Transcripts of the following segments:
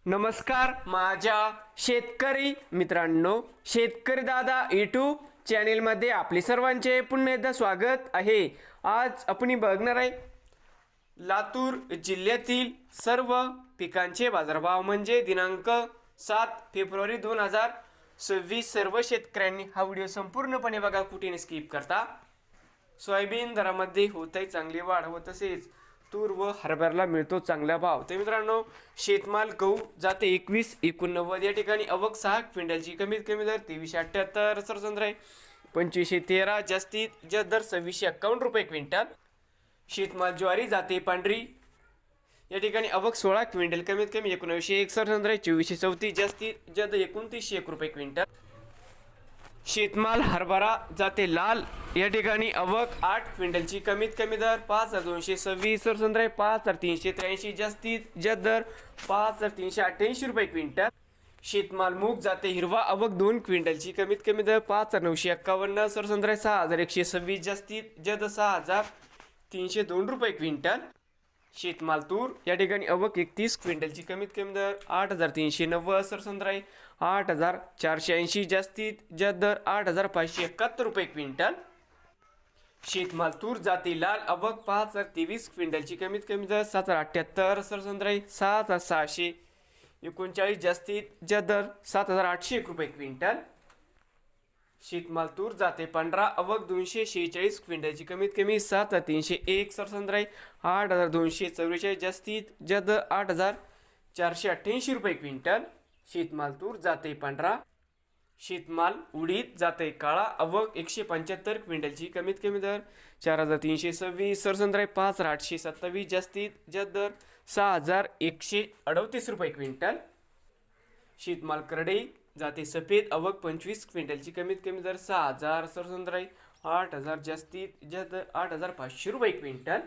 नमस्कार माझ्या शेतकरी मित्रांनो, शेतकरी दादा यूट्यूब चॅनेलमध्ये आपले सर्वांचे पुन्हा एकदा स्वागत आहे। आज आपण बघणार आहे लातूर जिल्ह्यातील सर्व पिकांचे बाजारभाव म्हणजे दिनांक 7 फेब्रुवारी 2026। सर्व शेतकऱ्यांनी हा व्हिडिओ संपूर्णपणे बघा, कुठे स्किप करता। सोयाबीन दरामध्ये होते चांगली वाढ व तसेच तूर व हरभऱ्याला मिळतो चांगला भाव। तर मित्रांनो, शेतमाल गहू जाते 2189 या ठिकाणी आवक 6 क्विंटलची, कमीत कमी दर 2378 सरसंद्र आहे। 2513 जास्तीत जास्त दर 2651 रुपये क्विंटल। शेतमाल ज्वारी जाते पांढरी या ठिकाणी आवक 16 क्विंटल, कमीत कमी 1901 सरसंद्र आहे। 2434 जास्तीत जास्त 2901 रुपये क्विंटल। शेतमाल हरभरा जाते लाल या ठिकाणी आवक 8 क्विंटलची, कमीत कमी दर 5226 सरसंद्र आहे। 5383 जास्तीत जास्त दर 5388 रुपये क्विंटल। शेतमाल मूग जाते हिरवा आवक 2 क्विंटलची, कमीत कमी दर 5951 सरसंद्र आहे। 6126 जास्तीत जास्त 6302 रुपये क्विंटल। शेतमाल तूर या ठिकाणी आवक 31 क्विंटलची, कमीत कमी दर 8390 सरसंद्र आहे। 8480 जास्तीत जास्त दर 8571 रुपये क्विंटल। शेतमाल तूर जाती लाल आवक 5023 क्विंटलची, कमीत कमी दर 7078 सरसंद्र आहे। 7639 जास्तीत जास्त दर 7801 रुपये क्विंटल। शेतमाल तूर जाते 15 आवक 246 क्विंटलची, कमीत कमी 7301 सरसंद्र आहे। 8244 जास्तीत जास्त दर 8488 रुपये क्विंटल। शेतमाल तूर जाते 15। शेतमाल उडीद जाते काळा आवक 175 क्विंटलची, कमीत कमी दर 4326 सरसंद्र आहे। 5827 जास्तीत जास्त दर 6138 रुपये क्विंटल। शेतमाल करडई जाते सफेद आवक 25 क्विंटलची, कमीत कमी दर 6000 सरसंद्र आहे। 8000 जास्तीत जास्त 8500 रुपये क्विंटल।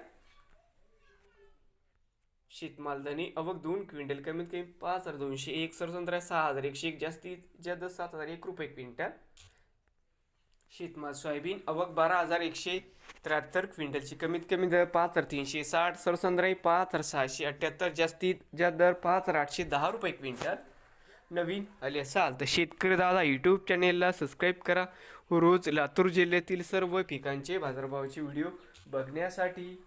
शेतमाल धनी आवक 2 क्विंटल, कमीत कमी 5201 सरसंद्र आहे। 6101 जास्तीत जास्त 7001 रुपये क्विंटल। शेतमाल सोयाबीन आवक 12173 क्विंटलची, कमीत कमी दर 5360 सरसंद्र आहे। 5678 जास्तीत जास्त दर 5810 रुपये क्विंटल। नवीन आले असाल तर शेतकरी दादा यूट्यूब चॅनेलला सबस्क्राईब करा, रोज लातूर जिल्ह्यातील सर्व पिकांचे बाजारभावाचे व्हिडिओ बघण्यासाठी।